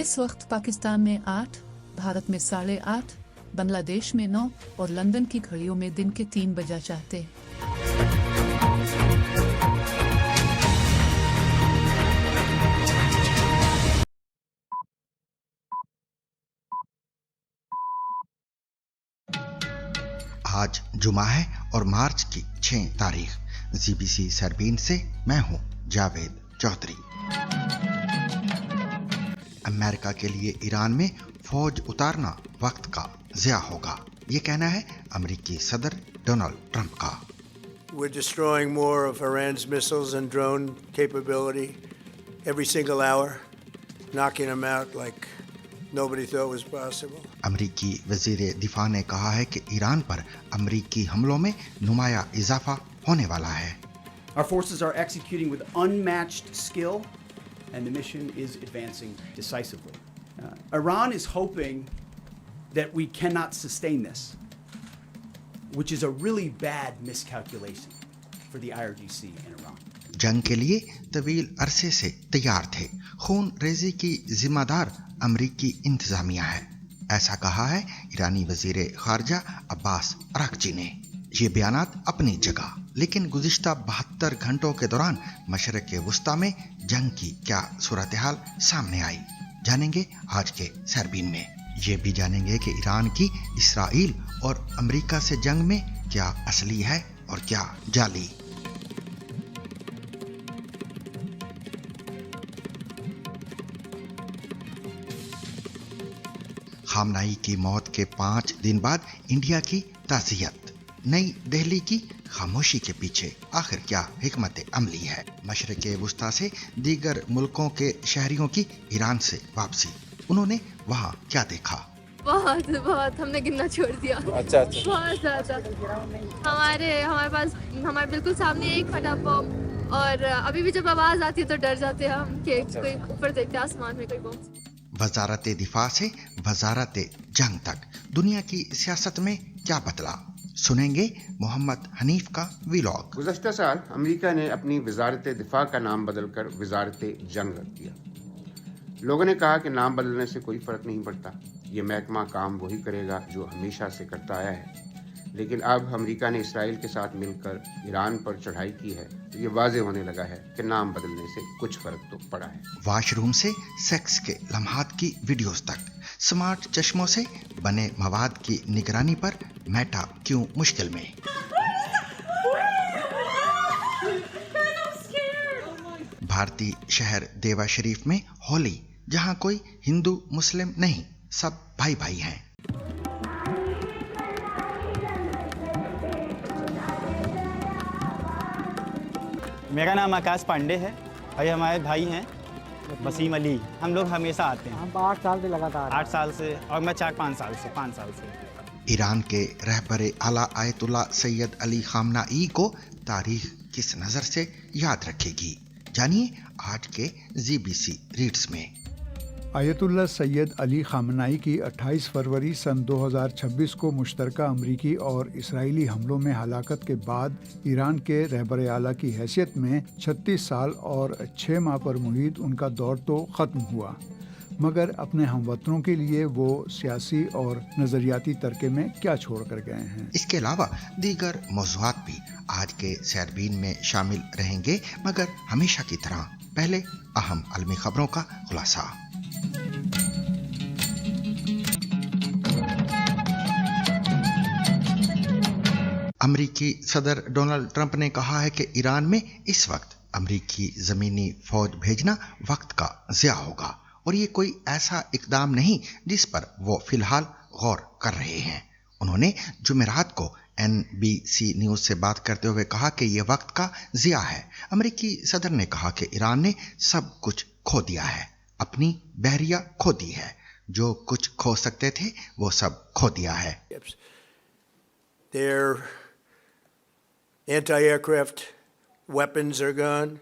इस वक्त पाकिस्तान में 8, भारत में 8:30, बांग्लादेश में 9 और लंदन की घड़ियों में दिन के 3 बजा चाहते। आज जुमा है और मार्च की 6 तारीख। जीबीसी सरबीन से मैं हूं जावेद चौधरी। अमेरिका के लिए ईरान में फौज उतारना वक्त का ज़िया होगा, ये कहना है अमेरिकी सदर डोनाल्ड ट्रंप का। We're destroying more of Iran's missiles and drone capability every single hour, knocking them out like nobody thought was possible. अमेरिकी वज़ीर दिफा ने कहा है कि ईरान पर अमेरिकी हमलों में नुमाया इजाफा होने वाला है। Our forces are executing with unmatched skill and the mission is advancing decisively. Iran is hoping that we cannot sustain this, which is a really bad miscalculation for the IRGC in Iran. जंग के लिए तवील अरसे से तैयार थे, खून रेजी की जिम्मेदार अमरीकी इंतजामिया है, ऐसा कहा है ईरानी वजीर खारजा अब्बास अराक्ची ने। ये बयानात अपनी जगह, लेकिन गुज़िश्ता 72 घंटों के दौरान मशरक़ वुस्ता में जंग की क्या सूरत हाल सामने आई, जानेंगे आज के सरबीन में। ये भी जानेंगे कि ईरान की इसराइल और अमेरिका से जंग में क्या असली है और क्या जाली। खामनाई की मौत के 5 दिन बाद इंडिया की ताज़ियत, नई दिल्ली की खामोशी के पीछे आखिर क्या हिकमत अमली है। मशरक़ वुस्ता से दीगर मुल्कों के शहरियों की ईरान से वापसी, उन्होंने वहाँ क्या देखा। बहुत हमने गिनना छोड़ दिया। अच्छा। बहुत ज़्यादा। हमारे बिल्कुल सामने एक फटा बम, और अभी भी जब आवाज़ आती है तो डर जाते हैं हम कि कोई ऊपर देखते हैं आसमान में कोई बम। वजारत दिफा से वजारत जंग तक दुनिया की सियासत में क्या बदला, सुनेंगे मोहम्मद हनीफ का व्लॉग। गुज़श्ता साल अमेरिका ने अपनी वजारत दिफा का नाम बदलकर वजारत जंग रख दिया। लोगों ने कहा कि नाम बदलने से कोई फर्क नहीं पड़ता, ये महकमा काम वही करेगा जो हमेशा से करता आया है। लेकिन अब अमेरिका ने इसराइल के साथ मिलकर ईरान पर चढ़ाई की है, तो ये वाज़े होने लगा है कि नाम बदलने से कुछ फर्क तो पड़ा है। वॉशरूम से सेक्स के लम्हात की वीडियोस तक, स्मार्ट चश्मों से बने मवाद की निगरानी पर मेटा क्यों मुश्किल में। भारतीय शहर देवा शरीफ में होली, जहां कोई हिंदू मुस्लिम नहीं, सब भाई भाई हैं। मेरा नाम आकाश पांडे है और ये हमारे भाई हैं वसीम अली। हम लोग हमेशा आते हैं। हम 8 साल से लगातार 8 साल से, और मैं 5 साल से। ईरान के रहबर आला आयतुल्ला सैयद अली खामनाई को तारीख किस नज़र से याद रखेगी, जानिए आज के जीबीसी रीड्स में। आयतुल्ला सैयद अली खामनाई की 28 फरवरी सन 2026 को मुश्तरका अमरीकी और इसराइली हमलों में हलाकत के बाद ईरान के रहबर आला की हैसियत में 36 साल और 6 माह पर मुहित उनका दौर तो ख़त्म हुआ, मगर अपने हमवतनों के लिए वो सियासी और नज़रियाती तरके में क्या छोड़ कर गए हैं। इसके अलावा दीगर मौज़ूआत भी आज के सरबीन में शामिल रहेंगे, मगर हमेशा की तरह पहले अहम आलमी खबरों का खुलासा। अमेरिकी सदर डोनाल्ड ट्रंप ने कहा है कि ईरान में इस वक्त अमेरिकी ज़मीनी फौज भेजना वक्त का ज़िया होगा, और ये कोई ऐसा इकदाम नहीं जिस पर वो फिलहाल गौर कर रहे हैं। उन्होंने जुमेरात को NBC न्यूज़ से बात करते हुए कहा कि ये वक्त का ज़िया है। अमेरिकी सदर ने कहा कि ईरान ने सब कुछ खो दिया है, अपनी बहरिया खो दी है, जो कुछ खो सकते थे वो सब खो दिया है। Their anti-aircraft weapons are gone,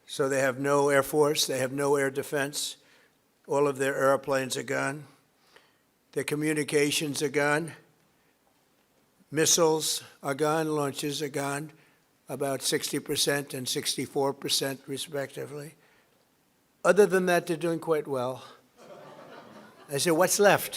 so they have no air force, they have no air defense. All of their airplanes are gone. Their communications are gone. Missiles are gone, launches are gone, about 60% and 64% respectively. Other than that, they're doing quite well. I said, what's left?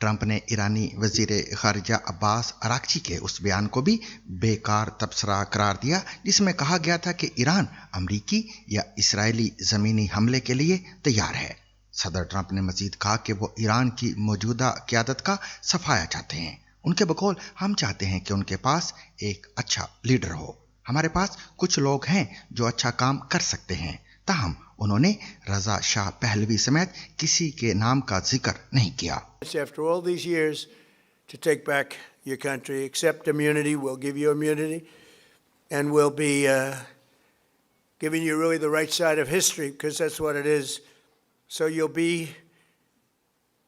Trump ने ईरानी वजीर खारिजा Abbas Araghchi के उस बयान को भी बेकार तबसरा करार दिया जिसमें कहा गया था कि ईरान अमरीकी या इस्राएली जमीनी हमले के लिए तैयार है। सदर ट्रंप ने मजीद कहा कि वो ईरान की मौजूदा क़यादत का सफाया चाहते हैं। उनके बकौल हम चाहते हैं कि उनके पास एक अच्छा लीडर हो। हमारे पास कुछ लोग हैं जो अच्छा काम कर सकते हैं। ताहम उन्होंने रजा शाह पहलवी समेत किसी के नाम का जिक्र नहीं किया। After all these years to take back your country, accept immunity, we'll give you immunity, and we'll be giving you really the right side of history because that's what it is. So you'll be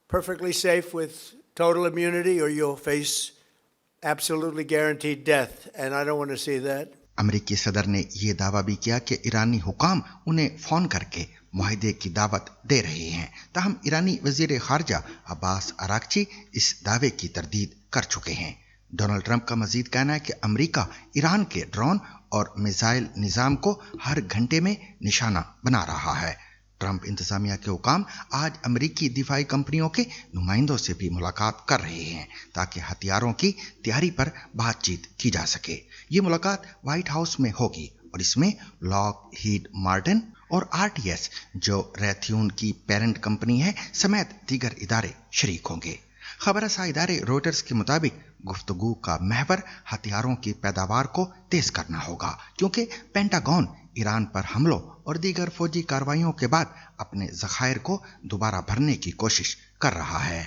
perfectly safe with total immunity or you'll face absolutely guaranteed death, and I don't want to see that. अमेरिकी सदर ने यह दावा भी किया कि ईरानी हुकाम उन्हें फोन करके मुआहदे की दावत दे रहे हैं। ताहम ईरानी वजीर खारजा अब्बास अराक्ची इस दावे की तरदीद कर चुके हैं। डोनाल्ड ट्रंप का मजीद कहना है कि अमेरिका ईरान के ड्रोन और मिसाइल निज़ाम को हर घंटे में निशाना बना रहा है। ट्रंप इंतजामिया के हुकाम आज अमेरिकी दिफाई कंपनियों के नुमाइंदों से भी मुलाकात कर रहे हैं ताकि हथियारों की तैयारी पर बातचीत की जा सके। ये मुलाकात व्हाइट हाउस में होगी और इसमें लॉकहीड मार्टिन और RTS जो रैथ्यून की पेरेंट कंपनी है समेत दीगर इदारे शरीक होंगे। खबरसां इदारे रॉयटर्स के मुताबिक गुफ्तगू का महवर हथियारों की पैदावार को तेज करना होगा क्योंकि पेंटागन ईरान पर हमलों और दीगर फौजी कार्रवाइयों के बाद अपने ज़खायर को दोबारा भरने की कोशिश कर रहा है।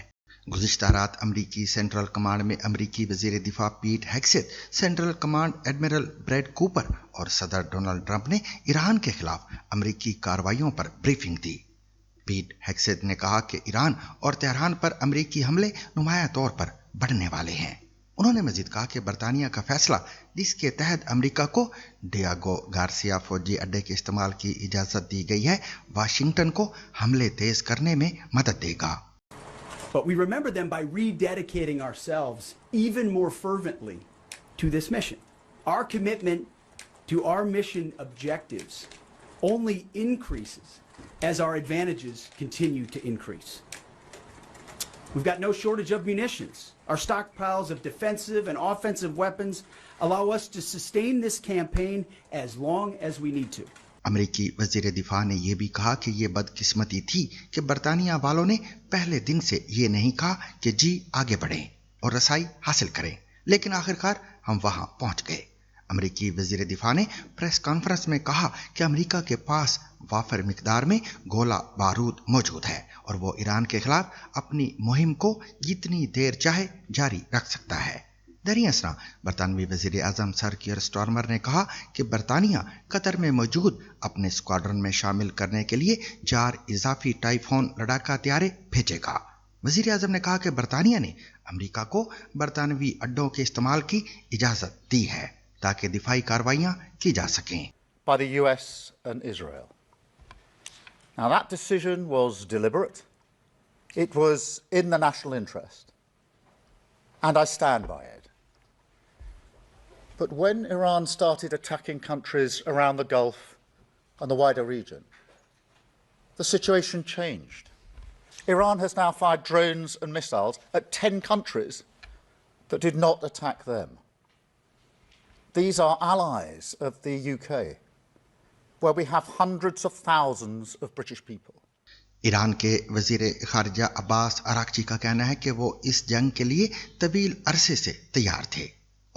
गुज़िश्ता रात अमरीकी सेंट्रल कमांड में अमरीकी वज़ीर दिफा Pete Hegseth, central command admiral Brad Cooper और सदर डोनाल्ड ट्रंप ने ईरान के खिलाफ अमरीकी कार्रवाइयों पर ब्रीफिंग दी। पीट हेग्सेथ ने कहा कि ईरान और तेहरान पर अमरीकी हमले नुमाया तौर पर बढ़ने वाले हैं। उन्होंने मजीद कहा कि बरतानिया का फैसला जिसके तहत अमेरिका को डियागो गार्सिया फौजी अड्डे के इस्तेमाल की इजाजत दी गई है वाशिंगटन को हमले तेज करने में मदद देगा। But we remember them by rededicating ourselves even more fervently to this mission. Our commitment to our mission objectives only increases as our advantages continue to increase. We've got no shortage of munitions. Our stockpiles of defensive and offensive weapons allow us to sustain this campaign as long as we need to. अमेरिकी वजीर दिफा ने यह भी कहा कि यह बदकिस्मती थी कि बरतानिया वालों ने पहले दिन से ये नहीं कहा कि जी आगे बढ़ें और रसाई हासिल करें, लेकिन आखिरकार हम वहां पहुंच गए। अमेरिकी वजीर दिफा ने प्रेस कॉन्फ्रेंस में कहा कि अमेरिका के पास वाफर मिकदार में गोला बारूद मौजूद है और वो ईरान के खिलाफ अपनी मुहिम को जितनी देर चाहे जारी रख सकता है। दरिया असना बरतानवी वजीर आजम सर कियर स्टारमर ने कहा कि बरतानिया कतर में मौजूद अपने स्क्वाड्रन में शामिल करने के लिए 4 इजाफी टाइफोन लड़ाका तैयारे भेजेगा। वजीर आजम ने कहा कि बरतानिया ने अमेरिका को बरतानवी अड्डों के इस्तेमाल की इजाजत दी है ताकि दिफाई कार्रवाइयां की जा सकें। By the US and Israel. Now that decision was deliberate. It was in the national interest. And I stand by it. But when Iran started attacking countries around the Gulf and the wider region, the situation changed. Iran has now fired drones and missiles at 10 countries that did not attack them. These are allies of the UK, where we have hundreds of thousands of British people. Iran के वजीर खारजा Abbas Araghchi का कहना है कि वो इस जंग के लिए तवील अरसे से तैयार थे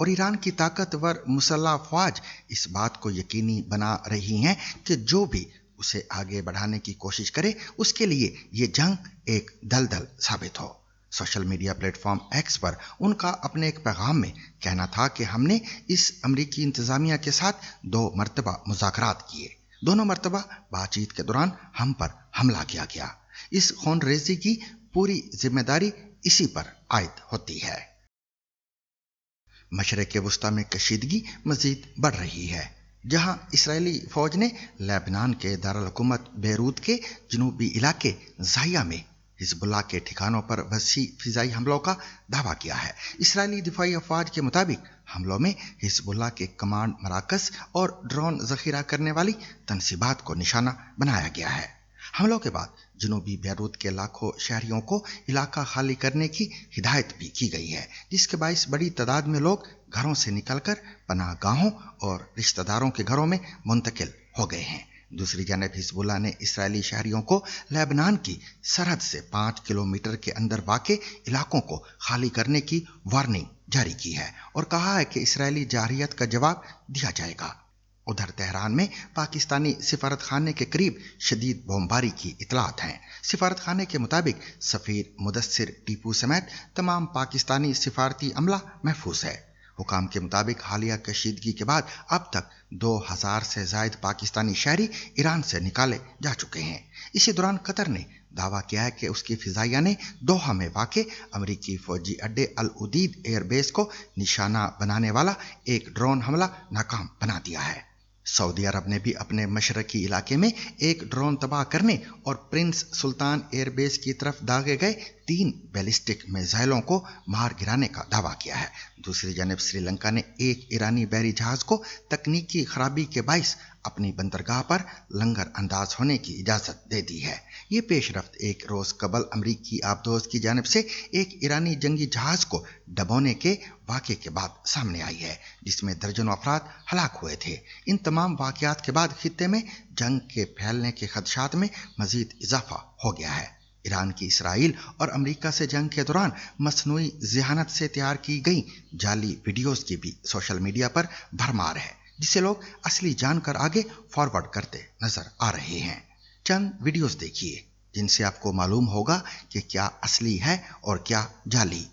और ईरान की ताकतवर मुसल्लह अफवाज इस बात को यकीनी बना रही हैं कि जो भी उसे आगे बढ़ाने की कोशिश करे उसके लिए ये जंग एक दलदल साबित हो। सोशल मीडिया प्लेटफॉर्म एक्स पर उनका अपने एक पैगाम में कहना था कि हमने इस अमरीकी इंतजामिया के साथ 2 मरतबा मुज़ाकरात किए। दोनों मरतबा बातचीत के दौरान हम पर हमला किया गया। इस खून रेजी की पूरी जिम्मेदारी इसी पर आयद होती है। मशरिक़ वस्ता में कशीदगी मजीद बढ़ रही है, जहां इस्राएली फौज ने लेबनान के दारुल हुकूमत बेरूत के जनूबी इलाके ज़ाहिया में हिजबुल्लाह के ठिकानों पर वसी फिजाई हमलों का दावा किया है। इस्राएली दिफाई अफवाज के मुताबिक हमलों में हिजबुल्लाह के कमांड मराकज़ और ड्रोन ज़ख़ीरा करने वाली तनसीबात को निशाना बनाया गया है। हमलों के बाद जनूबी बैरूत के लाखों शहरियों को इलाका खाली करने की हिदायत भी की गई है, जिसके बायस बड़ी तादाद में लोग घरों से निकलकर पनाहगाहों और रिश्तेदारों के घरों में मुंतकिल हो गए हैं। दूसरी जानब हिजबुल्लाह ने इसराइली शहरियों को लेबनान की सरहद से 5 किलोमीटर के अंदर वाक़े इलाकों को खाली करने की वार्निंग जारी की है और कहा है कि इसराइली जारहियत का जवाब दिया जाएगा। उधर तेहरान में पाकिस्तानी सिफारत खाने के करीब शदीद बमबारी की इतलात हैं। सिफारत खाने के मुताबिक सफीर मुदस्सिर टीपू समेत तमाम पाकिस्तानी सिफारती अमला महफूज है। हुकाम के मुताबिक हालिया कशीदगी के बाद अब तक 2000 से जायद पाकिस्तानी शहरी ईरान से निकाले जा चुके हैं। इसी दौरान कतर ने दावा किया है कि उसकी फिजाइया ने दोहा में वाक़े अमरीकी फौजी अड्डे अल उदीद एयरबेस को निशाना बनाने वाला एक ड्रोन हमला नाकाम बना दिया है। सऊदी अरब ने भी अपने मशरकी इलाके में एक ड्रोन तबाह करने और प्रिंस सुल्तान एयरबेस की तरफ दागे गए 3 बैलिस्टिक मिसाइलों को मार गिराने का दावा किया है। दूसरी जानब श्रीलंका ने एक ईरानी बहरी जहाज को तकनीकी खराबी के बायस अपनी बंदरगाह पर लंगर अंदाज होने की इजाजत दे दी है। ये पेशरफ्त एक रोज कबल अमरीकी आबदोज की जानब से एक ईरानी जंगी जहाज को डबोने के वाक़े के बाद सामने आई है, जिसमें दर्जनों अफराद हलाक हुए थे। इन तमाम वाक़यात के बाद खित्ते में जंग के फैलने के खदशात में मजीद इजाफा हो गया है। ईरान की इसराइल और अमेरिका से जंग के दौरान मसनूई ज़िहानत से तैयार की गई जाली वीडियोस की भी सोशल मीडिया पर भरमार है, जिसे लोग असली जानकर आगे फॉरवर्ड करते नजर आ रहे हैं। चंद वीडियोस देखिए जिनसे आपको मालूम होगा कि क्या असली है और क्या जाली।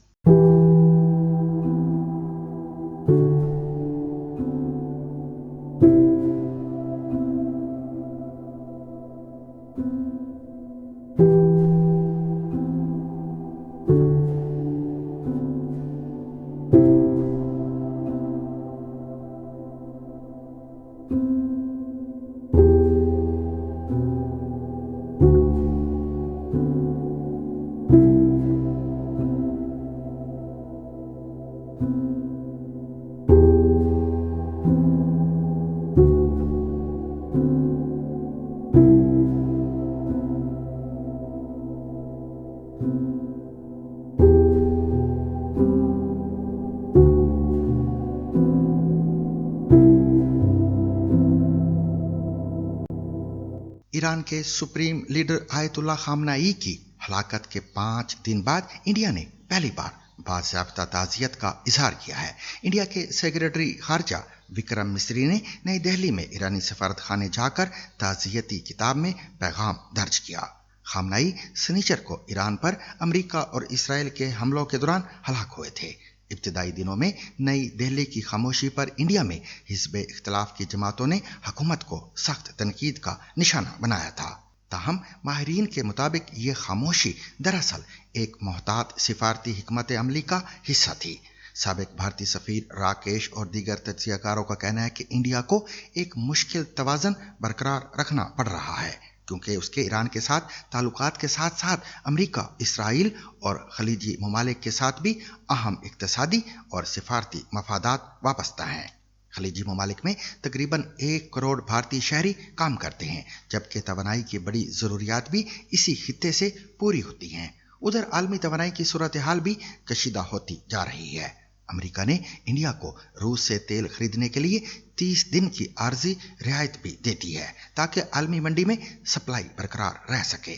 ईरान के सुप्रीम लीडर आयतुल्लाह खामनाई की हलाकत के 5 दिन बाद इंडिया ने पहली बार बाज़ाब्ता ताज़ियत का इजहार किया है। इंडिया के सेक्रेटरी खारजा विक्रम मिस्री ने नई दिल्ली में ईरानी सफारत खाने जाकर ताज़ियती किताब में पैगाम दर्ज किया। खामनाई सनीचर को ईरान पर अमेरिका और इसराइल के हमलों के दौरान हलाक हुए थे। इब्तिदाई दिनों में नई दिल्ली की खामोशी पर इंडिया में हिज़्ब इख्तिलाफ की जमातों ने हुकूमत को सख्त तनकीद का निशाना बनाया था। ताहम माहिरीन के मुताबिक ये खामोशी दरअसल एक मोहतात सिफारती हिकमत अमली का हिस्सा थी। साबिक भारतीय सफीर राकेश और दीगर तज्जियाकारों का कहना है कि इंडिया को एक मुश्किल तवाज़न बरकरार रखना पड़ रहा है, क्योंकि उसके ईरान के साथ ताल्लुकात के साथ साथ अमेरिका, इसराइल और खलीजी ममालिक के साथ भी अहम इक्तिसादी और सिफारती मफादात वाबस्ता हैं। खलीजी ममालिक में तकरीबन 1 करोड़ भारतीय शहरी काम करते हैं, जबकि तवानाई की बड़ी ज़रूरियात भी इसी खित्ते से पूरी होती हैं। उधर आलमी तवानाई की सूरत हाल भी कशीदा होती जा रही है। अमेरिका ने इंडिया को रूस से तेल खरीदने के लिए 30 दिन की आर्जी रियायत भी दे दी है, ताकि आलमी मंडी में सप्लाई बरकरार रह सके।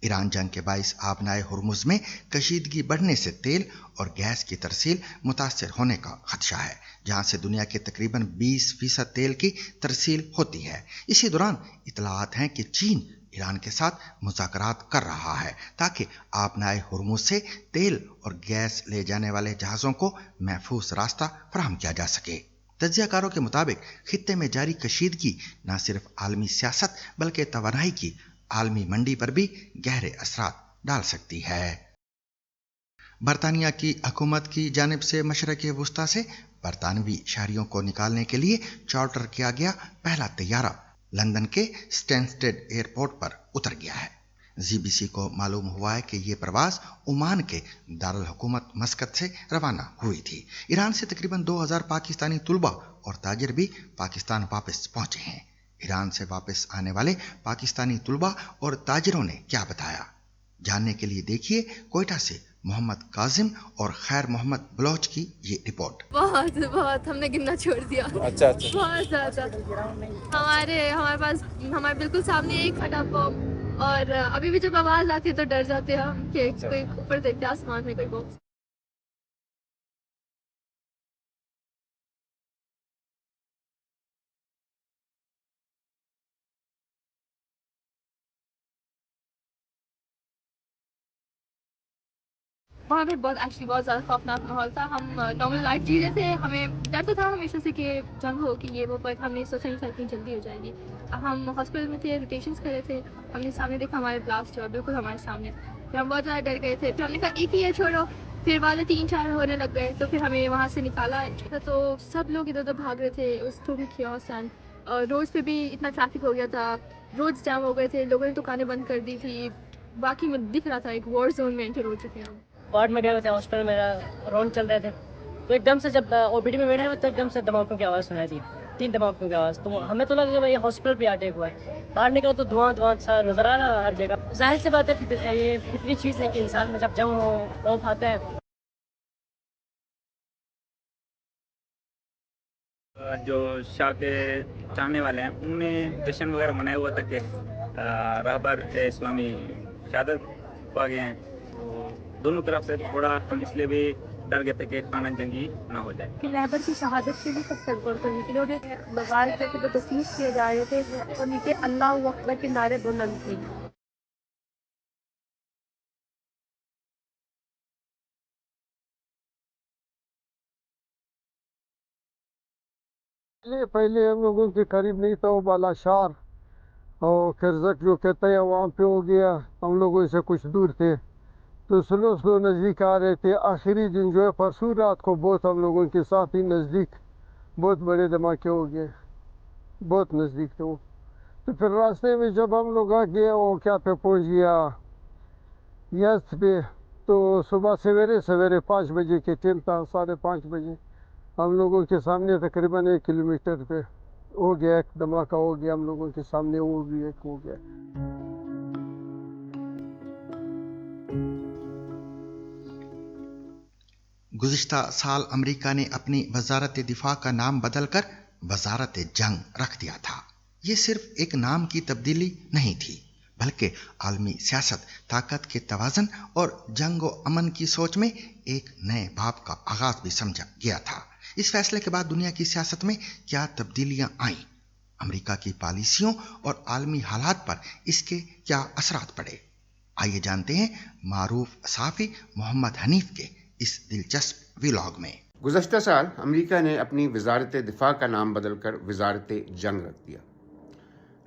ईरान जंग के बायस आबनाए हुर्मुज में कशीदगी बढ़ने से तेल और गैस की तरसील मुतासर होने का खदशा है, जहां से दुनिया के तकरीबन 20% तेल की तरसील होती है। इसी दौरान इतलात हैं कि चीन ईरान के साथ मुज़ाकरात कर रहा है ताकि आबनाए हुर्मुज से तेल और गैस ले जाने वाले जहाज़ों को महफूज रास्ता फराहम किया जा सके। तज्जियाकारों के मुताबिक खित्ते में जारी कशीदगी न सिर्फ आलमी सियासत बल्कि तवानाई की आलमी मंडी पर भी गहरे असरात डाल सकती है। बरतानिया की हुकूमत की जानिब से मशरक़े वुस्ता से बरतानवी शहरियों को निकालने के लिए चार्टर किया गया पहला तैयारा लंदन के स्टैनस्टेड एयरपोर्ट पर उतर गया है। जीबीसी को मालूम हुआ है कि ये प्रवास ओमान के दारुल हुकूमत मस्कत से रवाना हुई थी। ईरान से तकरीबन 2000 पाकिस्तानी तुलबा और ताजिर भी पाकिस्तान वापस पहुंचे हैं। ईरान से वापस आने वाले पाकिस्तानी तुलबा और ताजिरों ने क्या बताया, जानने के लिए देखिए कोयटा से मोहम्मद काजिम और खैर मोहम्मद बलोच की ये रिपोर्ट। बहुत हमने गिनना छोड़ दिया। अच्छा बहुत ज्यादा। हमारे बिल्कुल सामने एक फटा बम, और अभी भी जब आवाज आती है तो डर जाते हैं हम कि कोई ऊपर देखते आसमान में कोई बम। वहाँ पे बहुत ज़्यादा खौफनाक माहौल था। हम नॉर्मल लाइफ जी रहे थे, हमें डर तो था हमेशा से कि जंग हो कि ये वो, पर हमने सोचा नहीं था इतनी जल्दी हो जाएगी। अब हम हॉस्पिटल में थे, रोटेशंस कर रहे थे, हमने सामने देखा हमारे ब्लास्ट हुआ बिल्कुल हमारे सामने। फिर हम बहुत ज़्यादा डर गए थे, फिर हमने कहा एक ही है छोड़ो, फिर वाले 3-4 होने लग गए, तो फिर हमें वहाँ से निकाला। तो सब लोग इधर उधर भाग रहे थे उस टोटल कियोस, एंड रोड पे भी इतना ट्रैफिक हो गया था, रोड्स जाम हो गए थे, लोगों ने दुकानें बंद कर दी थी। बाकी में दिख रहा था एक वॉर जोन में एंटर हो चुके हैं। वार्ड में गए हुए थे, हॉस्पिटल में राउंड चल रहे थे, तो एकदम से जब ओपीडी में बैठे हुए तो एकदम से धमाकों की आवाज़ सुनाई दी, 3 धमाकों की आवाज़। तो हमें तो लगा कि भाई हॉस्पिटल पे अटैक हुआ है। बाहर निकला तो धुआं सा नजर आ रहा हर जगह। जाहिर सी बात है ये कितनी चीज़ है कि इंसान में जब जंग हो खौफ आता है। जो शाह के चाहने वाले हैं उनने जश्न वगैरह मनाया हुआ था कि रहबर इस्लामी शहादत पा गए हैं, तो दोनों तरफ से थोड़ा हम इसलिए भी डर गए थे कि खाना जंगी ना हो जाए। कि रहबर की शहादत के लिए सब सर करने के लिए उन्हें बगाल पे तो तस्लीफ किए जा रहे थे, और नीचे अल्लाह अकबर के नारे बुलंद थे। पहले हम लोगों के करीब नहीं था वो बालाशार, और खिरजक जो कहते हैं वहाँ पे हो गया, हम लोगों से कुछ दूर थे, तो स्लो नज़दीक आ रहे थे। आखिरी दिन जो है परसों रात को बहुत हम लोगों के साथ ही नज़दीक बहुत बड़े धमाके हो गए, बहुत नज़दीक थे वो। तो फिर रास्ते में जब हम लोग आ गए वो क्या पे पहुँच गया यस पे, तो सुबह सवेरे 5 बजे के टाइम था, 5:30 बजे हम लोगों के सामने तकरीबन 1 किलोमीटर पे हो गया, एक धमाका हो गया हम लोगों के सामने, वो भी एक हो गया। गुज़िश्ता साल अमेरिका ने अपनी वजारत दिफा का नाम बदलकर वजारत जंग रख दिया था। ये सिर्फ एक नाम की तब्दीली नहीं थी, बल्कि आलमी सियासत, ताकत के तवाज़न और जंग व अमन की सोच में एक नए बाब का आगाज भी समझा गया था। इस फैसले के बाद दुनिया की सियासत में क्या तब्दीलियां आईं, अमेरिका की पॉलिसियों और आलमी हालात पर इसके क्या असरात पड़े, आइए जानते हैं मारूफ सहाफ़ी मोहम्मद हनीफ के इस दिलचस्प व्लॉग में। गुज़श्ता साल अमेरिका ने अपनी वजारत दिफा का नाम बदलकर वजारत जंग रख दिया।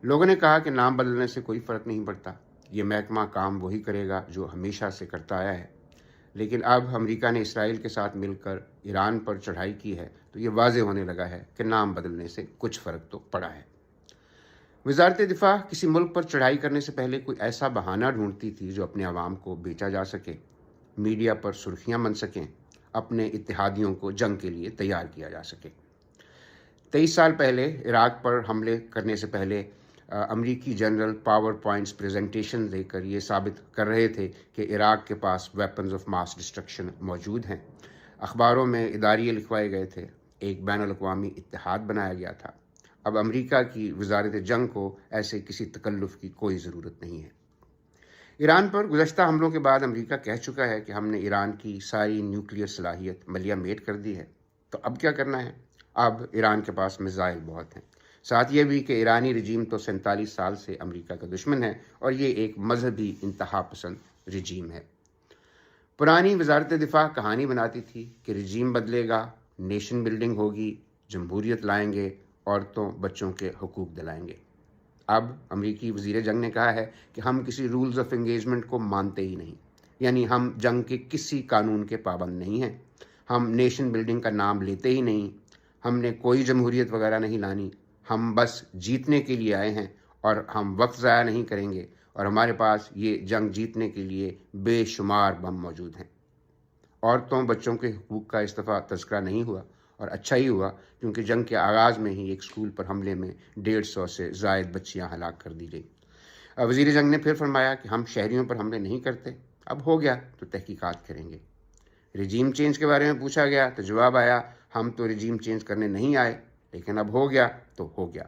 लोगों ने कहा कि नाम बदलने से कोई फ़र्क नहीं पड़ता, ये महकमा काम वही करेगा जो हमेशा से करता आया है। लेकिन अब अमेरिका ने इसराइल के साथ मिलकर ईरान पर चढ़ाई की है, तो ये वाज़ेह होने लगा है कि नाम बदलने से कुछ फ़र्क तो पड़ा है। वजारत दिफा किसी मुल्क पर चढ़ाई करने से पहले कोई ऐसा बहाना ढूंढती थी जो अपने आवाम को बेचा जा सके, मीडिया पर सुर्खियां बन सकें, अपने इत्तेहादियों को जंग के लिए तैयार किया जा सके। 23 साल पहले इराक पर हमले करने से पहले अमरीकी जनरल पावर पॉइंट्स प्रेजेंटेशन देकर ये साबित कर रहे थे कि इराक के पास वेपन्स ऑफ मास डिस्ट्रक्शन मौजूद हैं। अखबारों में इदारिये लिखवाए गए थे, एक बैनुल-अक़वामी इत्तेहाद बनाया गया था। अब अमरीका की वजारत जंग को ऐसे किसी तकल्लुफ़ की कोई ज़रूरत नहीं है। ईरान पर गुज़श्ता हमलों के बाद अमेरिका कह चुका है कि हमने ईरान की सारी न्यूक्लियर सलाहियत मलिया-मेट कर दी है। तो अब क्या करना है? अब ईरान के पास मिसाइल बहुत हैं। साथ ये भी कि ईरानी रजीम तो 47 साल से अमेरिका का दुश्मन है और ये एक मजहबी इंतहा पसंद रजीम है। पुरानी वजारत दिफा कहानी बनाती थी कि रजीम बदलेगा, नेशन बिल्डिंग होगी, जमहूरियत लाएंगे, औरतों बच्चों के हुकूक दिलाएंगे। अब अमरीकी वज़ीर जंग ने कहा है कि हम किसी रूल्स ऑफ एंगेजमेंट को मानते ही नहीं, यानी हम जंग के किसी कानून के पाबंद नहीं हैं। हम नेशन बिल्डिंग का नाम लेते ही नहीं, हमने कोई जमहूरियत वगैरह नहीं लानी, हम बस जीतने के लिए आए हैं और हम वक्त ज़ाया नहीं करेंगे, और हमारे पास ये जंग जीतने के लिए बेशुमार बम मौजूद हैं। औरतों बच्चों के हुकूक का इस दफ़ा तज़किरा नहीं हुआ اور اچھا ہی ہوا کیونکہ جنگ کے آغاز میں ہی ایک اسکول پر حملے میں 150 سے زائد بچیاں ہلاک کر دی گئی۔ وزیر جنگ نے پھر فرمایا کہ ہم شہریوں پر حملے نہیں کرتے، اب ہو گیا تو تحقیقات کریں گے۔ رجیم چینج کے بارے میں پوچھا گیا تو جواب آیا، ہم تو رجیم چینج کرنے نہیں آئے، لیکن اب ہو گیا تو ہو گیا۔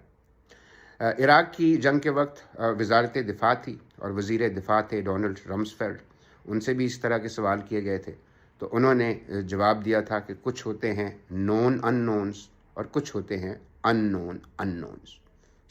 عراق کی جنگ کے وقت وزارت دفاع تھی اور وزیر دفاع تھے ڈونلڈ رمسفیلڈ، ان سے بھی اس طرح کے سوال کیے گئے تھے تو انہوں نے جواب دیا تھا کہ کچھ ہوتے ہیں نون ان نونس اور کچھ ہوتے ہیں ان نون ان نونس،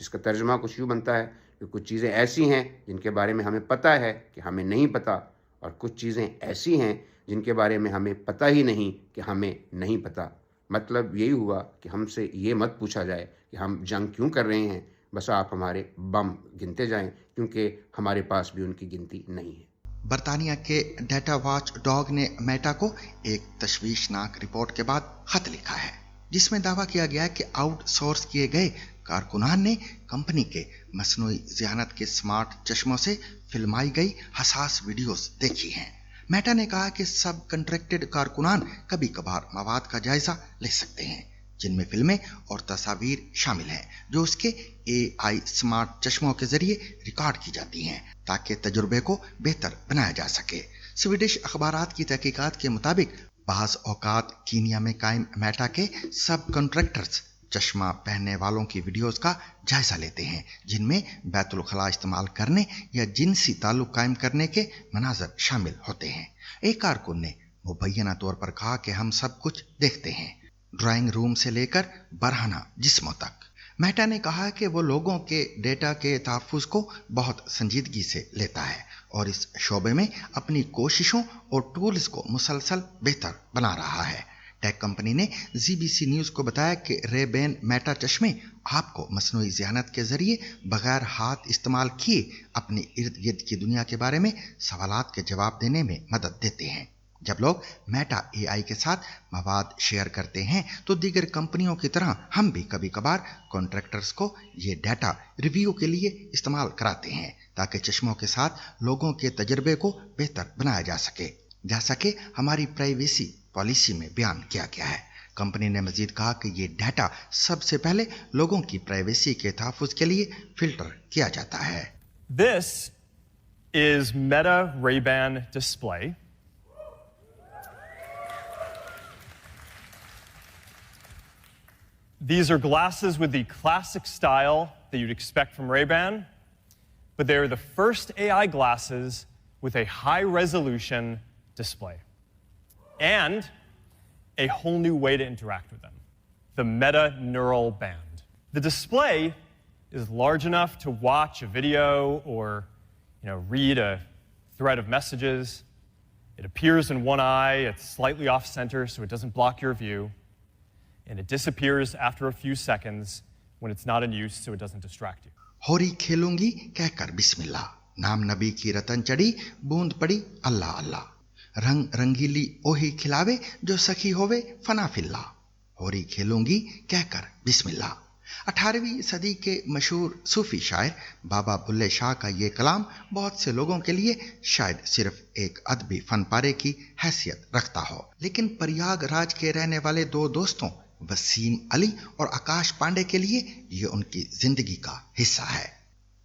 جس کا ترجمہ کچھ یوں بنتا ہے کہ کچھ چیزیں ایسی ہیں جن کے بارے میں ہمیں پتہ ہے کہ ہمیں نہیں پتہ، اور کچھ چیزیں ایسی ہیں جن کے بارے میں ہمیں پتہ ہی نہیں کہ ہمیں نہیں پتہ۔ مطلب یہی ہوا کہ ہم سے یہ مت پوچھا جائے کہ ہم جنگ کیوں کر رہے ہیں، بس آپ ہمارے بم گنتے جائیں کیونکہ ہمارے پاس بھی ان کی گنتی نہیں ہے۔ برطانیہ کے ڈیٹا واچ ڈاگ نے میٹا کو ایک تشویشناک رپورٹ کے بعد خط لکھا ہے جس میں دعویٰ کیا گیا ہے کہ آؤٹ سورس کیے گئے کارکنان نے کمپنی کے مصنوعی ذہانت کے سمارٹ چشموں سے فلمائی گئی حساس ویڈیوز دیکھی ہیں۔ میٹا نے کہا کہ سب کنٹریکٹڈ کارکنان کبھی کبھار مواد کا جائزہ لے سکتے ہیں جن میں فلمیں اور تصاویر شامل ہیں جو اس کے AI سمارٹ چشموں کے ذریعے ریکارڈ کی جاتی ہیں تاکہ تجربے کو بہتر بنایا جا سکے۔ سویڈش اخبارات کی تحقیقات کے مطابق بعض اوقات کینیا میں قائم میٹا کے سب کنٹریکٹرز چشمہ پہننے والوں کی ویڈیوز کا جائزہ لیتے ہیں جن میں بیت الخلاء استعمال کرنے یا جنسی تعلق قائم کرنے کے مناظر شامل ہوتے ہیں۔ ایک کارکن نے مبینہ طور پر کہا کہ ہم سب کچھ دیکھتے ہیں، ڈرائنگ روم سے لے کر برہنہ جسموں تک۔ میٹا نے کہا کہ وہ لوگوں کے ڈیٹا کے تحفظ کو بہت سنجیدگی سے لیتا ہے اور اس شعبے میں اپنی کوششوں اور ٹولز کو مسلسل بہتر بنا رہا ہے۔ ٹیک کمپنی نے ZBC نیوز کو بتایا کہ رے بین میٹا چشمے آپ کو مصنوعی ذہانت کے ذریعے بغیر ہاتھ استعمال کیے اپنے ارد گرد کی دنیا کے بارے میں سوالات کے جواب دینے میں مدد دیتے ہیں۔ جب لوگ میٹا AI کے ساتھ مواد شیئر کرتے ہیں تو دیگر کمپنیوں کی طرح ہم بھی کبھی کبھار کانٹریکٹرز کو یہ ڈیٹا ریویو کے لیے استعمال کراتے ہیں تاکہ چشموں کے ساتھ لوگوں کے تجربے کو بہتر بنایا جا سکے، جیسا کہ ہماری پرائیویسی پالیسی میں بیان کیا گیا ہے۔ کمپنی نے مزید کہا کہ یہ ڈیٹا سب سے پہلے لوگوں کی پرائیویسی کے تحفظ کے لیے فلٹر کیا جاتا ہے۔ This is Meta Ray-Ban display. These are glasses with the classic style that you'd expect from Ray-Ban, but they're the first AI glasses with a high-resolution display and a whole new way to interact with them, the Meta Neural Band. The display is large enough to watch a video or, read a thread of messages. It appears in one eye, it's slightly off-center so it doesn't block your view. And it disappears after a few seconds when it's not in use so it doesn't distract you. ہوری کھیلوں گی کہہ کر بسم اللہ، نام نبی کی رتن چڑھی، بوند پڑی اللہ اللہ، رنگ رنگیلی اوہی کھلاوے جو سخی ہووے فنا فی اللہ، ہوری کھیلوں گی کہہ کر بسم اللہ۔ 18ویں صدی کے مشہور صوفی شاعر بابا بلے شاہ کا یہ کلام بہت سے لوگوں کے لیے شاید صرف ایک ادبی فن پارے کی حیثیت رکھتا ہو، لیکن پریاگ راج کے رہنے والے دو دوستوں وسیم علی اور آکاش پانڈے کے لیے یہ ان کی زندگی کا حصہ ہے۔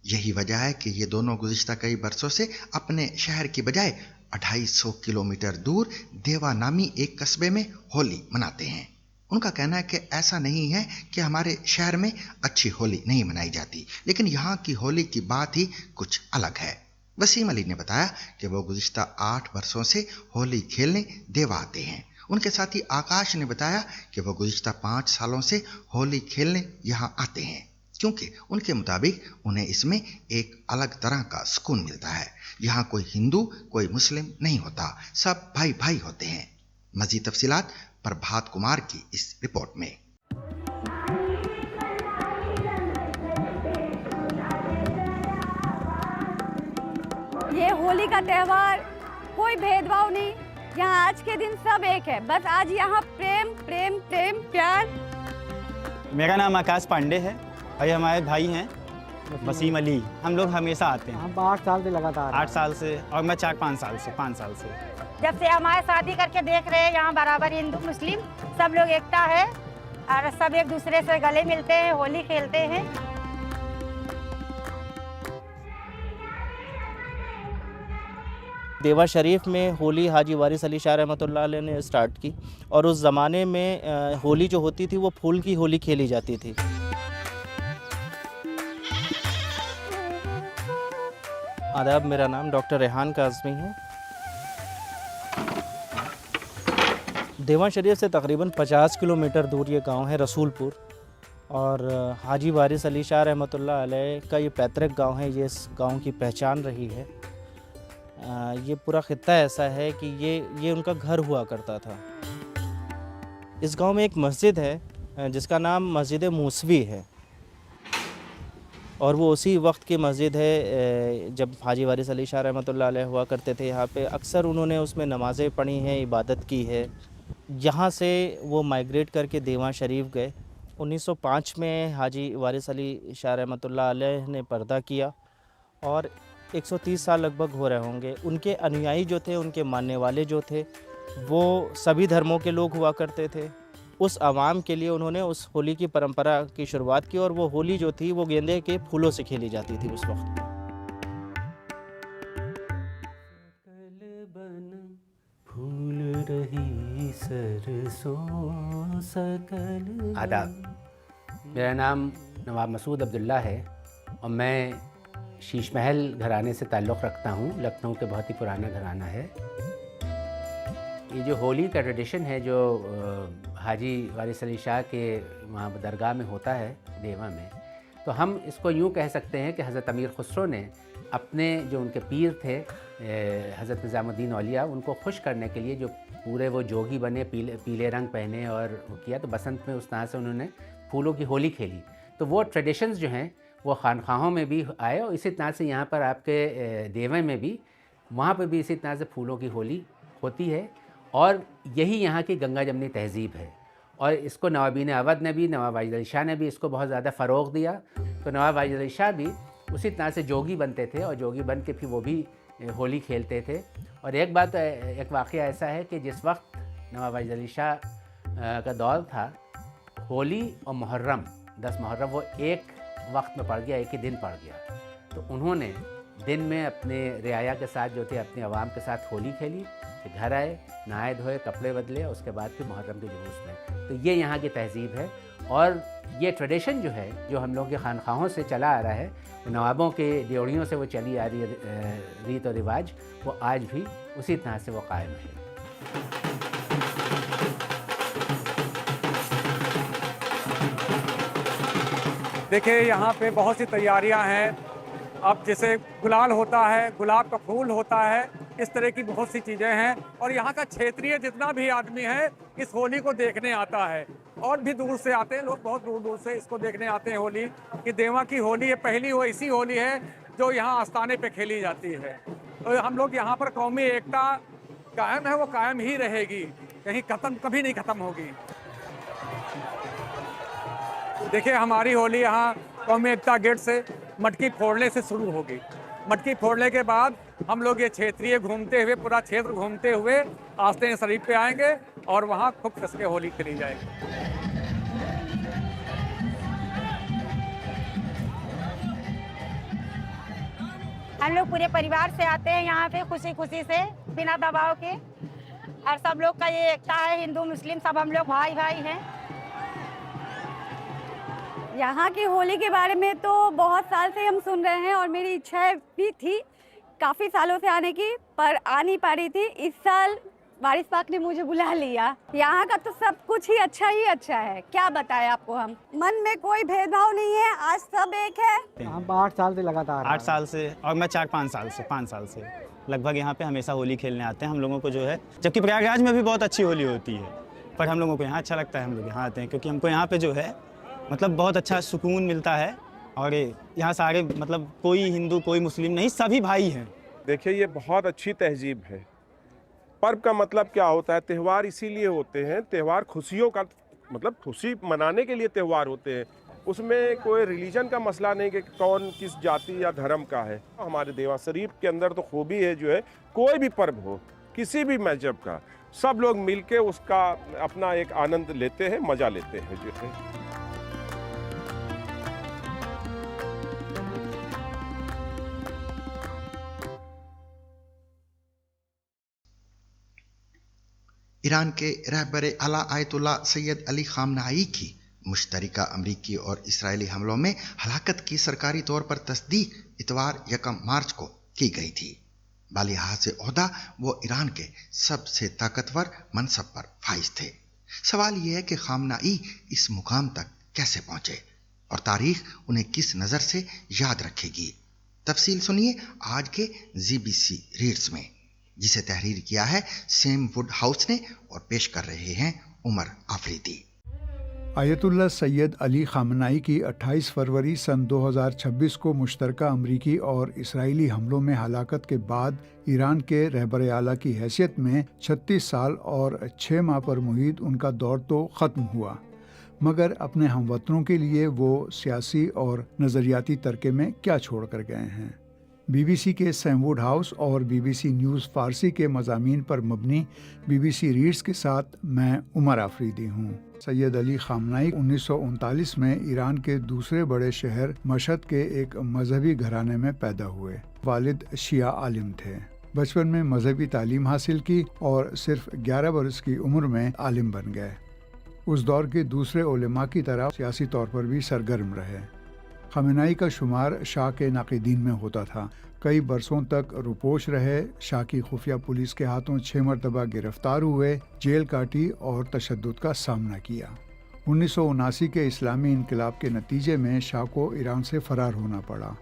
یہی وجہ ہے کہ یہ دونوں گزشتہ کئی برسوں سے اپنے شہر کی بجائے 250 کلومیٹر دور دیوا نامی ایک قصبے میں ہولی مناتے ہیں۔ ان کا کہنا ہے کہ ایسا نہیں ہے کہ ہمارے شہر میں اچھی ہولی نہیں منائی جاتی، لیکن یہاں کی ہولی کی بات ہی کچھ الگ ہے۔ وسیم علی نے بتایا کہ وہ گزشتہ 8 برسوں سے ہولی کھیلنے دیوا آتے ہیں۔ ان کے ساتھی آکاش نے بتایا کہ وہ گزشتہ 5 سالوں سے ہولی کھیلنے یہاں آتے ہیں کیونکہ ان کے مطابق انہیں اس میں ایک الگ طرح کا سکون ملتا ہے۔ یہاں کوئی ہندو کوئی مسلم نہیں ہوتا، سب بھائی بھائی ہوتے ہیں۔ مزید تفصیلات پربھات کمار کی اس رپورٹ میں۔ یہ ہولی کا تہوار کوئی بھید بھاؤ نہیں، یہاں آج کے دن سب ایک ہے، بس آج یہاں پریم پریم پریم پیار۔ میرا نام آکاش پانڈے ہے اور یہ ہمارے بھائی ہیں وسیم علی۔ ہم لوگ ہمیشہ آتے ہیں، ہم 8 سال سے لگاتار 8 سال سے، اور میں 4-5 سال سے 5 سال سے جب سے ہمارے شادی کر کے دیکھ رہے ہیں یہاں برابر ہندو مسلم سب لوگ ایکتا ہے، और सब एक दूसरे से गले मिलते हैं, होली खेलते हैं। देवा शरीफ में होली हाजी वारिस अली शाह रहमतुल्लाह अलैह ने स्टार्ट की, और उस ज़माने में होली जो होती थी वो फूल की होली खेली जाती थी। आदाब, मेरा नाम डॉक्टर रेहान काज़मी है। देवा शरीफ से तकरीबन 50 किलोमीटर दूर ये गांव है रसूलपुर, और हाजी वारिस अली शाह रहमतुल्लाह अलैह का ये पैतृक गांव है। ये इस गांव की पहचान रही है। ये पूरा खित्ता ऐसा है कि ये उनका घर हुआ करता था। इस गांव में एक मस्जिद है जिसका नाम मस्जिद मूसवी है, और वो उसी वक्त की मस्जिद है जब हाजी वारिस अली शाह रहमतुल्लाह अलैह हुआ करते थे। यहाँ पे अक्सर उन्होंने उसमें नमाज़ें पढ़ी हैं, इबादत की है। यहाँ से वो माइग्रेट करके देवा शरीफ गए। 1905 में हाजी वारिस अली शाह रहमतुल्लाह अलैह ने पर्दा किया, और 130 साल लगभग हो रहे होंगे। उनके अनुयायी जो थे, उनके मानने वाले जो थे, वो सभी धर्मों के लोग हुआ करते थे। उस आवाम के लिए उन्होंने उस होली की परंपरा की शुरुआत की, और वो होली जो थी वो गेंदे के फूलों से खेली जाती थी उस वक्त। आदाब, मेरा नाम नवाब मसूद अब्दुल्ला है, और मैं शीश महल घराने से ताल्लुक़ रखता हूँ। लखनऊ के बहुत ही पुराना घराना है। ये जो होली का ट्रेडिशन है जो हाजी वारिस अली शाह के वहाँ दरगाह में होता है देवा में, तो हम इसको यूँ कह सकते हैं कि हज़रत अमीर खुसरो ने अपने जो उनके पीर थे हज़रत निज़ामुद्दीन औलिया, उनको खुश करने के लिए जो पूरे वो जोगी बने, पीले रंग पहने और वो किया, तो बसंत में उस तरह से उन्होंने फूलों की होली खेली। तो वो ट्रेडिशंस जो हैं वो खानखाहों में भी आए, और इसी तरह से यहाँ पर आपके देवे में भी, वहाँ पर भी इसी तरह से फूलों की होली होती है। और यही यहाँ की गंगा जमनी तहज़ीब है, और इसको नवाबीन अवध ने भी, नवाब वाजिद अली शाह ने भी इसको बहुत ज़्यादा फ़रोग़ दिया। तो नवाब वाजिद अली शाह भी उसी तरह से जोगी बनते थे, और जोगी बन के फिर वो भी होली खेलते थे। और एक वाक़या ऐसा है कि जिस वक्त नवाब वाजिद अली शाह का दौर था, होली और मुहर्रम 10 मुहर्रम वो एक वक्त में पड़ गया, एक ही दिन पड़ गया। तो उन्होंने दिन में अपने रियाया के साथ जो थे, अपने अवाम के साथ होली खेली, फिर घर आए, नहाए धोए, कपड़े बदले, उसके बाद फिर मुहर्रम के जुलूस में। तो ये यहाँ की तहज़ीब है, और ये ट्रेडिशन जो है, जो हम लोगों के खानखाहों से चला आ रहा है, नवाबों के ड्योढ़ियों से वो चली आ रही रीत और रिवाज, वो आज भी उसी तरह से वो कायम है। देखिए, यहाँ पे बहुत सी तैयारियां हैं। अब जैसे गुलाल होता है, गुलाब का फूल होता है, इस तरह की बहुत सी चीज़ें हैं। और यहाँ का क्षेत्रीय जितना भी आदमी है इस होली को देखने आता है, और भी दूर से आते हैं लोग, बहुत दूर दूर से इसको देखने आते हैं। होली कि देवा की होली ये पहली वो ऐसी होली है जो यहाँ आस्थाने पे खेली जाती है। तो हम लोग यहाँ पर कौमी एकता कायम है, वो कायम ही रहेगी, कहीं ख़त्म कभी नहीं ख़त्म होगी। देखिए, हमारी होली यहाँ कौमी एकता गेट से मटकी फोड़ने से शुरू होगी। मटकी फोड़ने के बाद हम लोग ये क्षेत्रीय घूमते हुए, पूरा क्षेत्र घूमते हुए आस्तीन शरीफ पे आएंगे, और वहाँ खूब कस के होली खेली जाएगी। हम लोग पूरे परिवार से आते हैं यहाँ पे खुशी खुशी से, बिना दबाव के, और सब लोग का ये एकता है, हिंदू मुस्लिम सब हम लोग भाई भाई हैं। यहाँ की होली के बारे में तो बहुत साल से हम सुन रहे हैं, और मेरी इच्छा भी थी काफ़ी सालों से आने की, पर आ नहीं पा रही थी। इस साल वारिस पाक ने मुझे बुला लिया। यहाँ का तो सब कुछ ही अच्छा है, क्या बताएं आपको। हम मन में कोई भेदभाव नहीं है, आज सब एक है। हम 8 साल से लगातार 8 साल से, और मैं 5 साल से लगभग यहाँ पे हमेशा होली खेलने आते हैं हम लोगों को जो है। जबकि प्रयागराज में भी बहुत अच्छी होली होती है, पर हम लोगों को यहाँ अच्छा लगता है, हम लोग यहाँ आते हैं क्योंकि हमको यहाँ पे जो है मतलब बहुत अच्छा सुकून मिलता है। और यहाँ सारे मतलब कोई हिंदू कोई मुस्लिम नहीं, सभी भाई हैं। देखिए, ये बहुत अच्छी तहजीब है। पर्व का मतलब क्या होता है? त्यौहार इसीलिए होते हैं, त्यौहार खुशियों का मतलब खुशी मनाने के लिए त्यौहार होते हैं। उसमें कोई रिलीजन का मसला नहीं कि कौन किस जाति या धर्म का है। हमारे देवा शरीफ के अंदर तो खूबी है जो है, कोई भी पर्व हो, किसी भी मजहब का, सब लोग मिलके उसका अपना एक आनंद लेते हैं, मजा लेते हैं जो है। ईरान के रहबरे आला आयतुल्ला सैयद अली खामनाई की मुश्तरका अमरीकी और इसराइली हमलों में हलाकत की सरकारी तौर पर तस्दीक इतवार 1 मार्च को की गई थी। बालिहाज़ ओहदा वो ईरान के सबसे ताकतवर मनसब पर फाइज थे। सवाल यह है कि खामनाई इस मुकाम तक कैसे पहुंचे और तारीख उन्हें किस नज़र से याद रखेगी। तफसील सुनिए आज के ZBC रीड्स में, जिसे तहरीर किया है सैम वुड हाउस ने और पेश कर रहे हैं उमर आफरीदी। आयतुल्ला सैयद अली खामनाई की 28 फरवरी सन 2026 को मुश्तरका अमरीकी और इसराइली हमलों में हलाकत के बाद ईरान के रहबर आला की हैसियत में 36 साल और 6 माह पर मुहित उनका दौर तो ख़त्म हुआ, मगर अपने हमवतनों के लिए वो सियासी और नज़रियाती तरके में क्या छोड़ कर गए हैं। BBC के सैम वुड हाउस और BBC न्यूज़ फारसी के मज़ामीन पर मबनी BBC रीड्स के साथ मैं उमर आफरीदी हूँ। सैयद अली खामनाई 1939 में ईरान के दूसरे बड़े शहर मशहद के एक मजहबी घराने में पैदा हुए। वालिद शिया आलिम थे। बचपन में मजहबी तालीम हासिल की और सिर्फ 11 बरस की उम्र में आलिम बन गए। उस दौर के दूसरे उलेमा की तरह सियासी तौर पर भी सरगर्म रहे। खामनाई का शुमार शाह के नाक़िदीन में होता था। कई बरसों तक रुपोश रहे। शाह की खुफिया पुलिस के हाथों 6 मरतबा गिरफ्तार हुए, जेल काटी और तशद्दुद का सामना किया। 1979 के इस्लामी इनकलाब के नतीजे में शाह को ईरान से फरार होना पड़ा।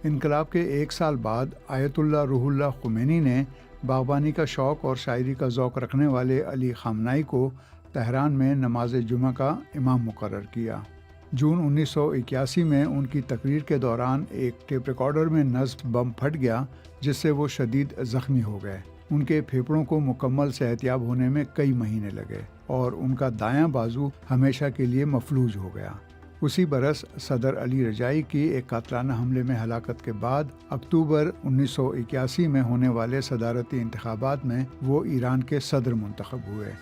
इनकलाब के 1 साल बाद आयतुल्ला रूहुल्लाह खुमैनी ने बागबानी का शौक़ और शायरी का ज़ौक़ रखने वाले अली खामनाई को तेहरान में नमाज जुमा का इमाम मुकर्रर किया। जून 1981 में उनकी तकरीर के दौरान एक टेप रिकॉर्डर में नस्ब बम फट गया, जिससे वो शदीद ज़ख्मी हो गए। उनके फेफड़ों को मुकम्मल सेहतियाब होने में कई महीने लगे और उनका दायां बाजू हमेशा के लिए मफलूज हो गया। उसी बरस सदर अली रजाई की एक कातलाना हमले में हलाकत के बाद अक्टूबर 1981 में होने वाले सदारती इंतखाबात में वो ईरान के सदर मुंतखब हुए।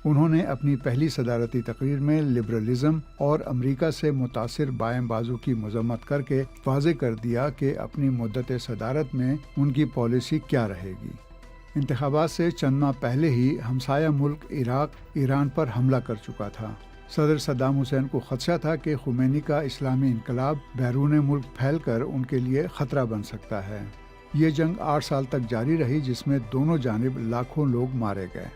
उन्होंने अपनी पहली सदारती तकरीर में लिबरलिज्म और अमेरिका से मुतासिर बाएं बाजू की मजम्मत करके वाज़े कर दिया कि अपनी मुद्दत सदारत में उनकी पॉलिसी क्या रहेगी। इंतखाबात से चंद माह पहले ही हमसाया मुल्क इराक ईरान पर हमला कर चुका था। सदर सद्दाम हुसैन को खदशा था कि खुमैनी का इस्लामी इनकलाब बैरून मुल्क फैल कर उनके लिए ख़तरा बन सकता है। ये जंग 8 साल तक जारी रही, जिसमें दोनों जानिब लाखों लोग मारे गए।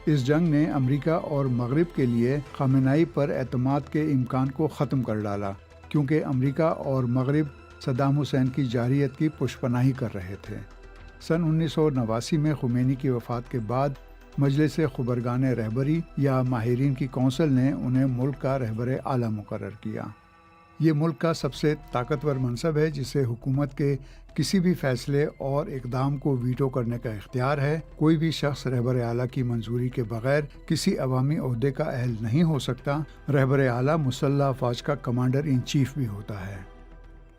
इस जंग ने अमेरिका और मगरिब के लिए खामेनाई पर एतमाद के इम्कान को ख़त्म कर डाला, क्योंकि अमेरिका और मगरिब सद्दाम हुसैन की जारियत की पुष्पनाही कर रहे थे। सन 1989 में खुमैनी की वफ़ात के बाद मजलिस खुबरगान रहबरी या माहिरीन की कौंसिल ने उन्हें मुल्क का रहबर आला मुकर्रर किया। ये मुल्क का सबसे ताकतवर मनसब है, जिसे हुकूमत के किसी भी फैसले और इक़दाम को वीटो करने का इख्तियार है। कोई भी शख्स रहबर आला की मंजूरी के बगैर किसी अवामी ओहदे का अहल नहीं हो सकता। रहबर आला मुसल्लह फ़ौज का कमांडर इन चीफ भी होता है।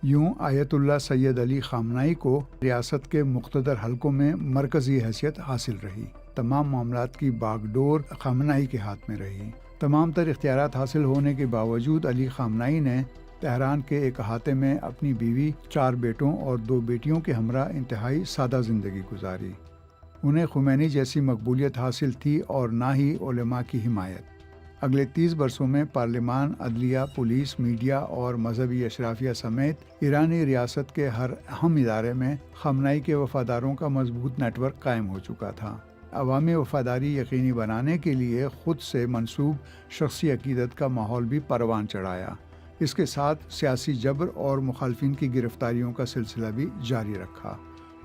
यूँ आयतुल्ला सैयद अली खामनाई को रियासत के मुख्तदर हलकों में मरकज़ी हैसियत हासिल रही। तमाम मामलात की बागडोर खामनाई के हाथ में रही। तमाम तर इख्तियारात हासिल होने के बावजूद अली खामनाई ने तेहरान के एक अहाते में अपनी बीवी, 4 बेटों और 2 बेटियों के हमरा इंतहाई सादा ज़िंदगी गुजारी। उन्हें खुमैनी जैसी मकबूलियत हासिल थी और ना ही उलेमा की हिमायत। अगले 30 बरसों में पार्लिमान, अदलिया, पुलिस, मीडिया और मजहबी अशराफिया समेत ईरानी रियासत के हर अहम इदारे में खामनाई के वफादारों का मजबूत नेटवर्क कायम हो चुका था। अवामी वफादारी यकीनी बनाने के लिए खुद से मंसूब शख्सी अकीदत का माहौल भी परवान चढ़ाया। इसके साथ सियासी जबर और मुखालफिन की गिरफ्तारियों का सिलसिला भी जारी रखा।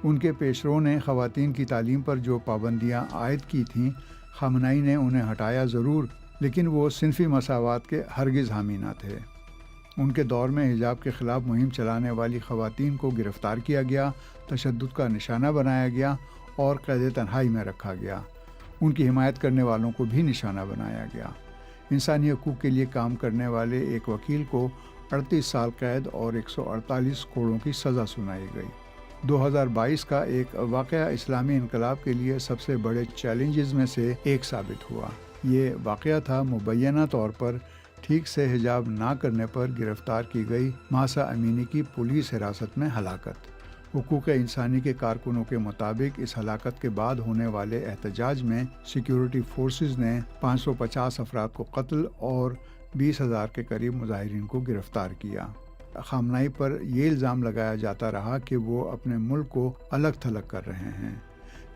उनके पेशरों ने ख़वातीन की तालीम पर जो पाबंदियाँ आयद की थीं, खामनाई ने उन्हें हटाया ज़रूर, लेकिन वो सिनफी मसावात के हरगिज़ हामी न थे। उनके दौर में हिजाब के ख़िलाफ़ मुहिम चलाने वाली ख़वातीन को गिरफ़्तार किया गया, तशद्दुद का निशाना बनाया गया और कैद तन्हाई में रखा गया। उनकी हिमायत करने वालों को भी निशाना बनाया गया। इंसानी हकूक़ के लिए काम करने वाले एक वकील को 38 साल कैद और 148 कोड़ों की सज़ा सुनाई गई। 2022 کا ایک واقعہ اسلامی انقلاب کے لیے سب سے بڑے چیلنجز میں سے ایک ثابت ہوا۔ یہ واقعہ تھا مبینہ طور پر ٹھیک سے حجاب نہ کرنے پر گرفتار کی گئی مہسا امینی کی پولیس حراست میں ہلاکت۔ حقوق انسانی کے کارکنوں کے مطابق اس ہلاکت کے بعد ہونے والے احتجاج میں سیکیورٹی فورسز نے 550 افراد کو قتل اور 20,000 کے قریب مظاہرین کو گرفتار کیا۔ خامنائی پر یہ الزام لگایا جاتا رہا کہ وہ اپنے ملک کو الگ تھلگ کر رہے ہیں۔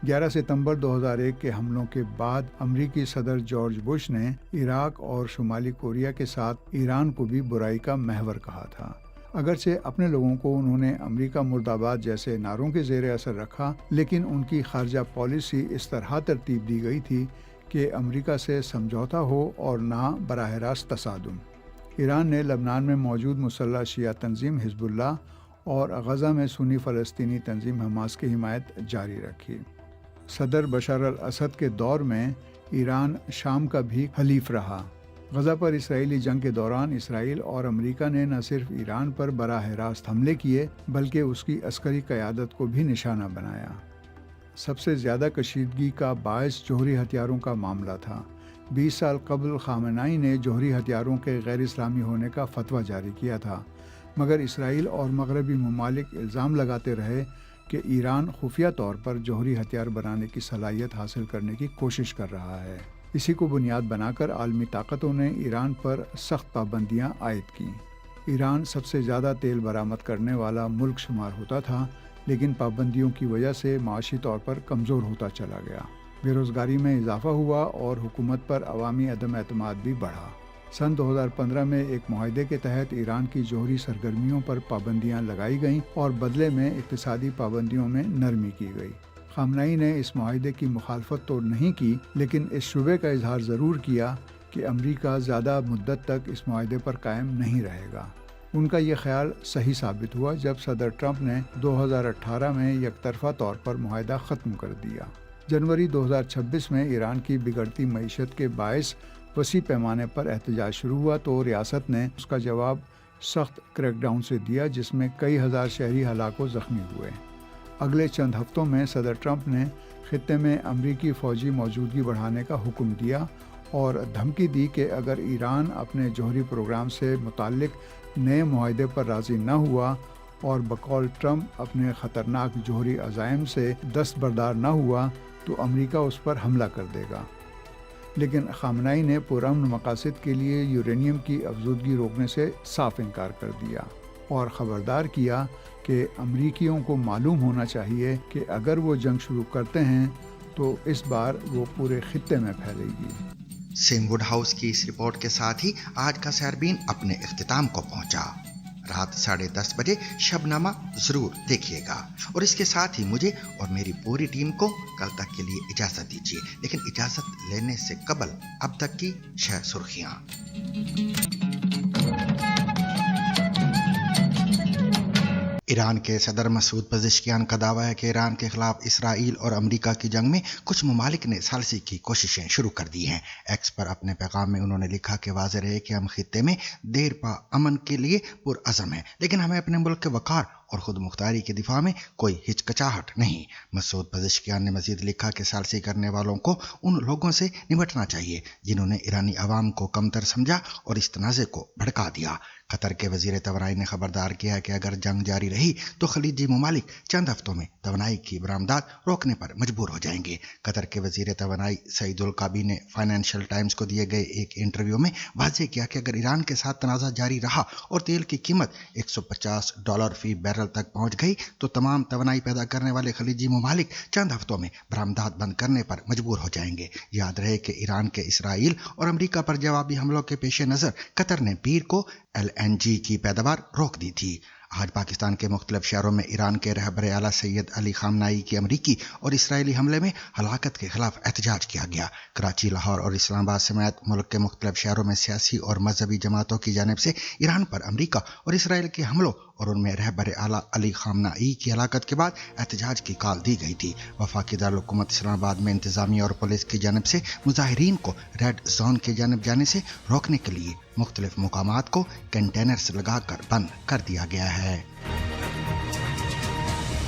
11 ستمبر 2001 کے حملوں کے بعد امریکی صدر جارج بش نے عراق اور شمالی کوریا کے ساتھ ایران کو بھی برائی کا محور کہا تھا۔ اگرچہ اپنے لوگوں کو انہوں نے امریکہ مرد آباد جیسے نعروں کے زیر اثر رکھا، لیکن ان کی خارجہ پالیسی اس طرح ترتیب دی گئی تھی کہ امریکہ سے سمجھوتا ہو اور نہ براہ راست تصادم۔ ایران نے لبنان میں موجود مسلح شیعہ تنظیم حزب اللہ اور غزہ میں سنی فلسطینی تنظیم حماس کی حمایت جاری رکھی۔ صدر بشار الاسد کے دور میں ایران شام کا بھی حلیف رہا۔ غزہ پر اسرائیلی جنگ کے دوران اسرائیل اور امریکہ نے نہ صرف ایران پر براہ راست حملے کیے بلکہ اس کی عسکری قیادت کو بھی نشانہ بنایا۔ سب سے زیادہ کشیدگی کا باعث جوہری ہتھیاروں کا معاملہ تھا۔ 20 سال قبل خامنائی نے جوہری ہتھیاروں کے غیر اسلامی ہونے کا فتویٰ جاری کیا تھا، مگر اسرائیل اور مغربی ممالک الزام لگاتے رہے کہ ایران خفیہ طور پر جوہری ہتھیار بنانے کی صلاحیت حاصل کرنے کی کوشش کر رہا ہے۔ اسی کو بنیاد بنا کر عالمی طاقتوں نے ایران پر سخت پابندیاں عائد کیں۔ ایران سب سے زیادہ تیل برآمد کرنے والا ملک شمار ہوتا تھا، لیکن پابندیوں کی وجہ سے معاشی طور پر کمزور ہوتا چلا گیا۔ بے روزگاری میں اضافہ ہوا اور حکومت پر عوامی عدم اعتماد بھی بڑھا۔ سن 2015 میں ایک معاہدے کے تحت ایران کی جوہری سرگرمیوں پر پابندیاں لگائی گئیں اور بدلے میں اقتصادی پابندیوں میں نرمی کی گئی۔ خامنائی نے اس معاہدے کی مخالفت تو نہیں کی، لیکن اس شبے کا اظہار ضرور کیا کہ امریکہ زیادہ مدت تک اس معاہدے پر قائم نہیں رہے گا۔ ان کا یہ خیال صحیح ثابت ہوا جب صدر ٹرمپ نے 2018 میں یک طرفہ طور پر معاہدہ ختم کر دیا۔ جنوری 2026 میں ایران کی بگڑتی معیشت کے باعث وسیع پیمانے پر احتجاج شروع ہوا تو ریاست نے اس کا جواب سخت کریک ڈاؤن سے دیا، جس میں کئی ہزار شہری ہلاک و زخمی ہوئے۔ اگلے چند ہفتوں میں صدر ٹرمپ نے خطے میں امریکی فوجی موجودگی بڑھانے کا حکم دیا اور دھمکی دی کہ اگر ایران اپنے جوہری پروگرام سے متعلق نئے معاہدے پر راضی نہ ہوا اور بقول ٹرمپ اپنے خطرناک جوہری عزائم سے دستبردار نہ ہوا تو امریکہ اس پر حملہ کر دے گا۔ لیکن خامنائی نے پرامن مقاصد کے لیے یورینیم کی افزودگی روکنے سے صاف انکار کر دیا اور خبردار کیا کہ امریکیوں کو معلوم ہونا چاہیے کہ اگر وہ جنگ شروع کرتے ہیں تو اس بار وہ پورے خطے میں پھیلے گی۔ سیم ووڈ ہاؤس کی اس رپورٹ کے ساتھ ہی آج کا سیربین اپنے اختتام کو پہنچا۔ رات 10:30 بجے شبنامہ ضرور دیکھیے گا، اور اس کے ساتھ ہی مجھے اور میری پوری ٹیم کو کل تک کے لیے اجازت دیجیے، لیکن اجازت لینے سے قبل اب تک کی 6 سرخیاں۔ ایران کے صدر مسعود پزشکیان کا دعویٰ ہے کہ ایران کے خلاف اسرائیل اور امریکہ کی جنگ میں کچھ ممالک نے ثالثی کی کوششیں شروع کر دی ہیں۔ ایکس پر اپنے پیغام میں انہوں نے لکھا کہ واضح رہے کہ ہم خطے میں دیر پا امن کے لیے پرعزم ہیں، لیکن ہمیں اپنے ملک کے وقار اور خود مختاری کے دفاع میں کوئی ہچکچاہٹ نہیں۔ مسعود پزشکیان نے مزید لکھا کہ ثالثی کرنے والوں کو ان لوگوں سے نمٹنا چاہیے جنہوں نے ایرانی عوام کو کمتر سمجھا اور اس تنازع کو بھڑکا دیا۔ قطر کے وزیر توانائی نے خبردار کیا کہ اگر جنگ جاری رہی تو خلیجی ممالک چند ہفتوں میں توانائی کی برآمدات روکنے پر مجبور ہو جائیں گے۔ قطر کے وزیر توانائی سعید القابی نے فائنینشل ٹائمز کو دیے گئے ایک انٹرویو میں واضح کیا کہ اگر ایران کے ساتھ تنازع جاری رہا اور تیل کی قیمت $150 فی بیرل تک پہنچ گئی تو تمام توانائی پیدا کرنے والے خلیجی ممالک چند ہفتوں میں برآمدات بند کرنے پر مجبور ہو جائیں گے۔ یاد رہے کہ ایران کے اسرائیل اور امریکہ پر جوابی حملوں کے پیش نظر قطر نے پیر کو LNG کی پیداوار روک دی تھی۔ آج پاکستان کے مختلف شہروں میں ایران کے رہبر اعلیٰ سید علی خامنائی کی امریکی اور اسرائیلی حملے میں ہلاکت کے خلاف احتجاج کیا گیا۔ کراچی، لاہور اور اسلام آباد سمیت ملک کے مختلف شہروں میں سیاسی اور مذہبی جماعتوں کی جانب سے ایران پر امریکہ اور اسرائیل کے حملوں اور ان میں رہبر اعلیٰ علی خامنائی کی ہلاکت کے بعد احتجاج کی کال دی گئی تھی۔ وفاقی دارالحکومت اسلام آباد میں انتظامیہ اور پولیس کی جانب سے مظاہرین کو ریڈ زون کی جانب جانے سے روکنے کے لیے مختلف مقامات کو کنٹینرز لگا کر بند کر دیا گیا ہے۔